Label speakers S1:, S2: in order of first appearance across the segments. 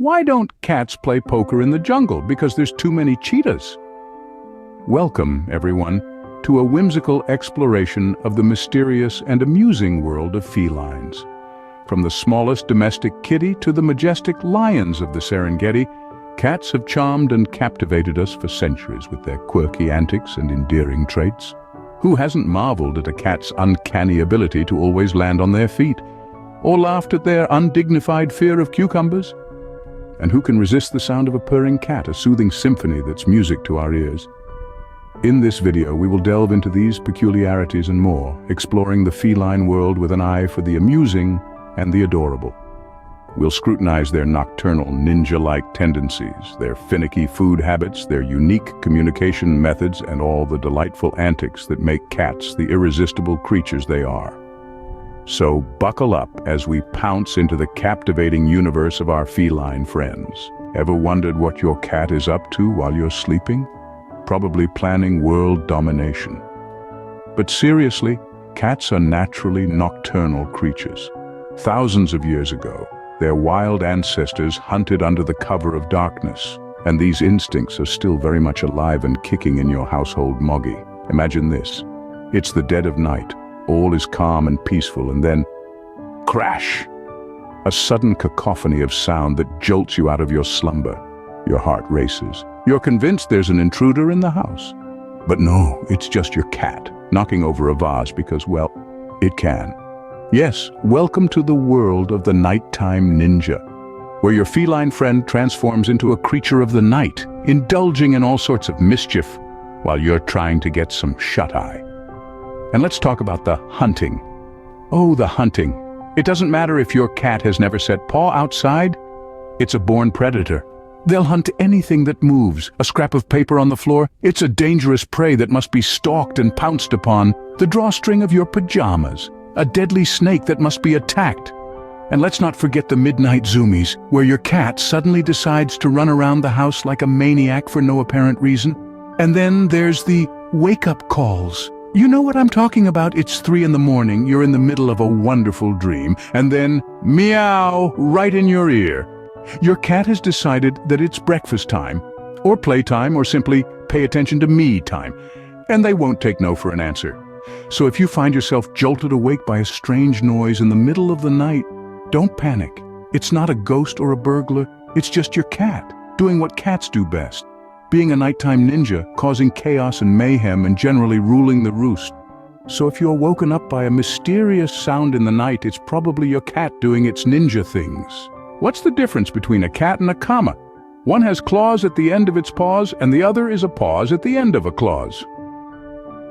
S1: Why don't cats play poker in the jungle? Because there's too many cheetahs. Welcome, everyone, to a whimsical exploration of the mysterious and amusing world of felines. From the smallest domestic kitty to the majestic lions of the Serengeti, cats have charmed and captivated us for centuries with their quirky antics and endearing traits. Who hasn't marveled at a cat's uncanny ability to always land on their feet, or laughed at their undignified fear of cucumbers? And who can resist the sound of a purring cat, a soothing symphony that's music to our ears? In this video, we will delve into these peculiarities and more, exploring the feline world with an eye for the amusing and the adorable. We'll scrutinize their nocturnal, ninja-like tendencies, their finicky food habits, their unique communication methods, and all the delightful antics that make cats the irresistible creatures they are. So buckle up as we pounce into the captivating universe of our feline friends. Ever wondered what your cat is up to while you're sleeping? Probably planning world domination. But seriously, cats are naturally nocturnal creatures. Thousands of years ago, their wild ancestors hunted under the cover of darkness, and these instincts are still very much alive and kicking in your household moggy. Imagine this. It's the dead of night. All is calm and peaceful, and then, crash! A sudden cacophony of sound that jolts you out of your slumber. Your heart races. You're convinced there's an intruder in the house. But no, it's just your cat, knocking over a vase because, well, it can. Yes, welcome to the world of the nighttime ninja, where your feline friend transforms into a creature of the night, indulging in all sorts of mischief, while you're trying to get some shut-eye. And let's talk about the hunting. Oh, the hunting. It doesn't matter if your cat has never set paw outside. It's a born predator. They'll hunt anything that moves. A scrap of paper on the floor, it's a dangerous prey that must be stalked and pounced upon. The drawstring of your pajamas, a deadly snake that must be attacked. And let's not forget the midnight zoomies, where your cat suddenly decides to run around the house like a maniac for no apparent reason. And then there's the wake-up calls. You know what I'm talking about? It's 3 a.m, you're in the middle of a wonderful dream, and then meow right in your ear. Your cat has decided that it's breakfast time, or playtime, or simply pay attention to me time, and they won't take no for an answer. So if you find yourself jolted awake by a strange noise in the middle of the night, don't panic. It's not a ghost or a burglar, it's just your cat, doing what cats do best. Being a nighttime ninja, causing chaos and mayhem and generally ruling the roost. So if you're woken up by a mysterious sound in the night, it's probably your cat doing its ninja things. What's the difference between a cat and a comma? One has claws at the end of its paws, and the other is a pause at the end of a clause.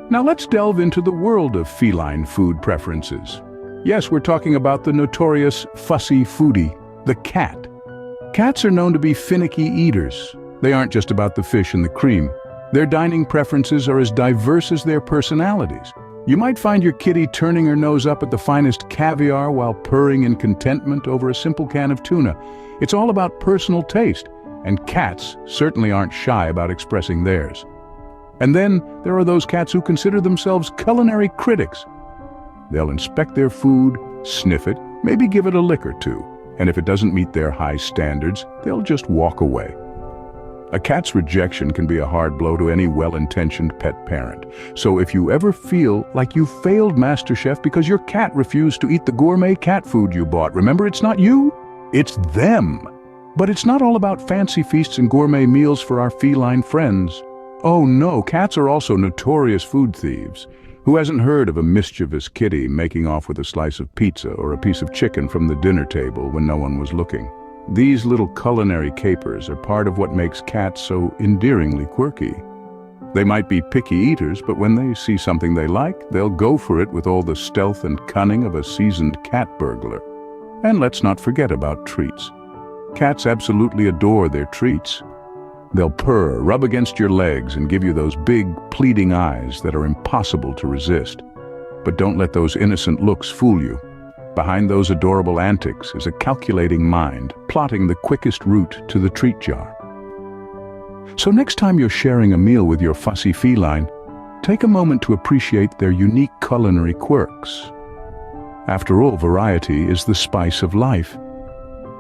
S1: Now let's delve into the world of feline food preferences. Yes, we're talking about the notorious fussy foodie, the cat. Cats are known to be finicky eaters. They aren't just about the fish and the cream. Their dining preferences are as diverse as their personalities. You might find your kitty turning her nose up at the finest caviar while purring in contentment over a simple can of tuna. It's all about personal taste, and cats certainly aren't shy about expressing theirs. And then there are those cats who consider themselves culinary critics. They'll inspect their food, sniff it, maybe give it a lick or two, and if it doesn't meet their high standards, they'll just walk away. A cat's rejection can be a hard blow to any well-intentioned pet parent. So if you ever feel like you failed MasterChef because your cat refused to eat the gourmet cat food you bought, remember, it's not you, it's them. But it's not all about fancy feasts and gourmet meals for our feline friends. Oh no, cats are also notorious food thieves. Who hasn't heard of a mischievous kitty making off with a slice of pizza or a piece of chicken from the dinner table when no one was looking? These little culinary capers are part of what makes cats so endearingly quirky. They might be picky eaters, but when they see something they like, they'll go for it with all the stealth and cunning of a seasoned cat burglar. And let's not forget about treats. Cats absolutely adore their treats. They'll purr, rub against your legs, and give you those big, pleading eyes that are impossible to resist. But don't let those innocent looks fool you. Behind those adorable antics is a calculating mind, plotting the quickest route to the treat jar. So next time you're sharing a meal with your fussy feline, take a moment to appreciate their unique culinary quirks. After all, variety is the spice of life.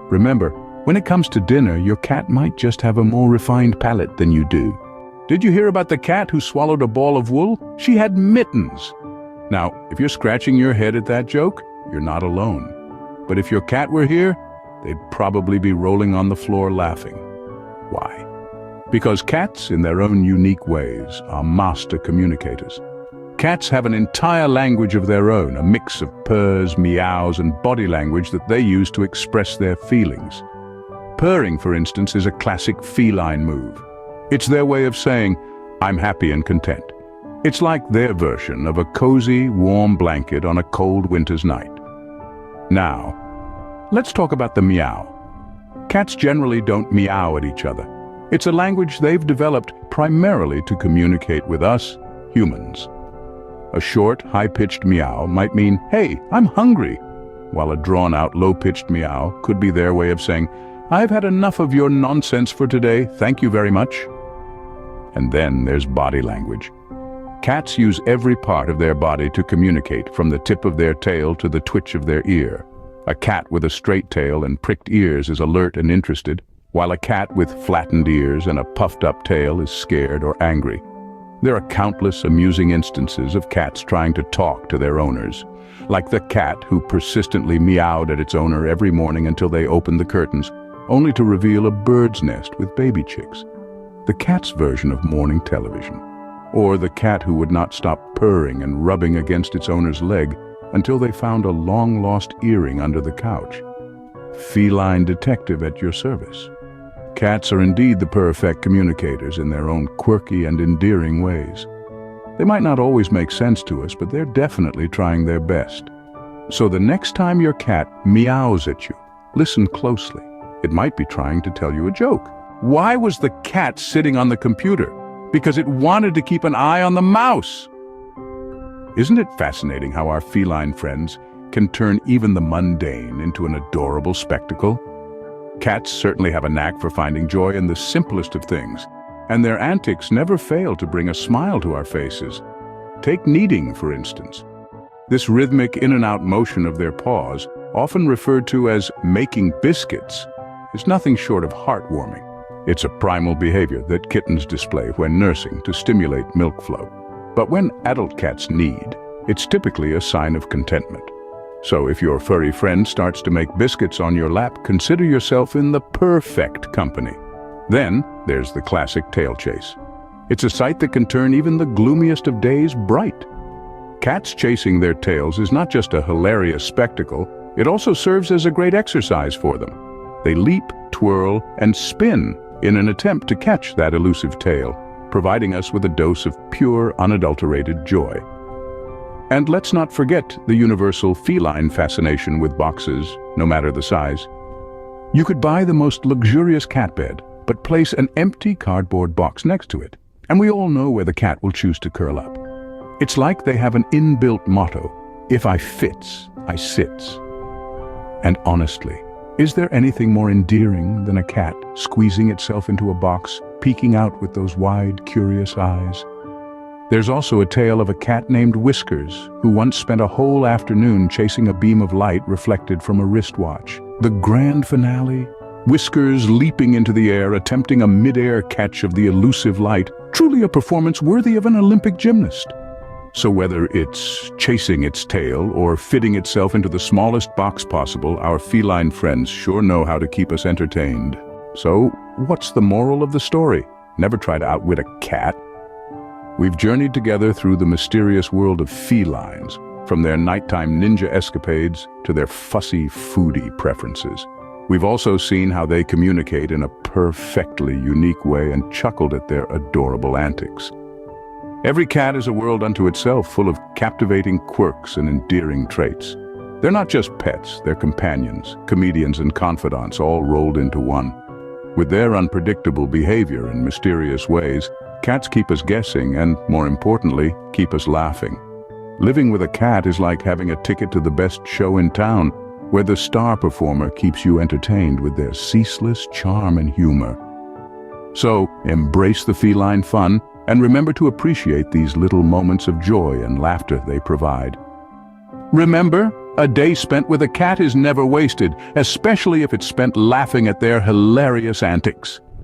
S1: Remember, When it comes to dinner, your cat might just have a more refined palate than you do. Did you hear about the cat who swallowed a ball of wool? She had mittens. Now, if you're scratching your head at that joke, you're not alone. But if your cat were here, they'd probably be rolling on the floor laughing. Why? Because cats, in their own unique ways, are master communicators. Cats have an entire language of their own, a mix of purrs, meows, and body language that they use to express their feelings. Purring, for instance, is a classic feline move. It's their way of saying, "I'm happy and content." It's like their version of a cozy, warm blanket on a cold winter's night. Now, let's talk about the meow. Cats generally don't meow at each other. It's a language they've developed primarily to communicate with us, humans. A short, high-pitched meow might mean, "Hey, I'm hungry," while a drawn-out, low-pitched meow could be their way of saying, "I've had enough of your nonsense for today, thank you very much." And then there's body language. Cats use every part of their body to communicate, from the tip of their tail to the twitch of their ear. A cat with a straight tail and pricked ears is alert and interested, while a cat with flattened ears and a puffed-up tail is scared or angry. There are countless amusing instances of cats trying to talk to their owners, like the cat who persistently meowed at its owner every morning until they opened the curtains, only to reveal a bird's nest with baby chicks. The cat's version of morning television. Or the cat who would not stop purring and rubbing against its owner's leg until they found a long-lost earring under the couch. Feline detective at your service. Cats are indeed the perfect communicators in their own quirky and endearing ways. They might not always make sense to us, but they're definitely trying their best. So the next time your cat meows at you, listen closely. It might be trying to tell you a joke. Why was the cat sitting on the computer? Because it wanted to keep an eye on the mouse. Isn't it fascinating how our feline friends can turn even the mundane into an adorable spectacle? Cats certainly have a knack for finding joy in the simplest of things, and their antics never fail to bring a smile to our faces. Take kneading, for instance. This rhythmic in and out motion of their paws, often referred to as making biscuits, is nothing short of heartwarming. It's a primal behavior that kittens display when nursing to stimulate milk flow. But when adult cats knead, it's typically a sign of contentment. So if your furry friend starts to make biscuits on your lap, consider yourself in the perfect company. Then there's the classic tail chase. It's a sight that can turn even the gloomiest of days bright. Cats chasing their tails is not just a hilarious spectacle, it also serves as a great exercise for them. They leap, twirl, and spin in an attempt to catch that elusive tail, providing us with a dose of pure, unadulterated joy. And let's not forget the universal feline fascination with boxes, no matter the size. You could buy the most luxurious cat bed, but place an empty cardboard box next to it, and we all know where the cat will choose to curl up. It's like they have an inbuilt motto: if I fits, I sits. And honestly, is there anything more endearing than a cat squeezing itself into a box, peeking out with those wide, curious eyes? There's also a tale of a cat named Whiskers, who once spent a whole afternoon chasing a beam of light reflected from a wristwatch. The grand finale? Whiskers leaping into the air, attempting a mid-air catch of the elusive light, truly a performance worthy of an Olympic gymnast. So whether it's chasing its tail or fitting itself into the smallest box possible, our feline friends sure know how to keep us entertained. So, what's the moral of the story? Never try to outwit a cat. We've journeyed together through the mysterious world of felines, from their nighttime ninja escapades to their fussy foodie preferences. We've also seen how they communicate in a perfectly unique way and chuckled at their adorable antics. Every cat is a world unto itself, full of captivating quirks and endearing traits. They're not just pets, they're companions, comedians, and confidants, all rolled into one. With their unpredictable behavior and mysterious ways, cats keep us guessing and, more importantly, keep us laughing. Living with a cat is like having a ticket to the best show in town, where the star performer keeps you entertained with their ceaseless charm and humor. So, embrace the feline fun, and remember to appreciate these little moments of joy and laughter they provide. Remember, A day spent with a cat is never wasted, especially if it's spent laughing at their hilarious antics.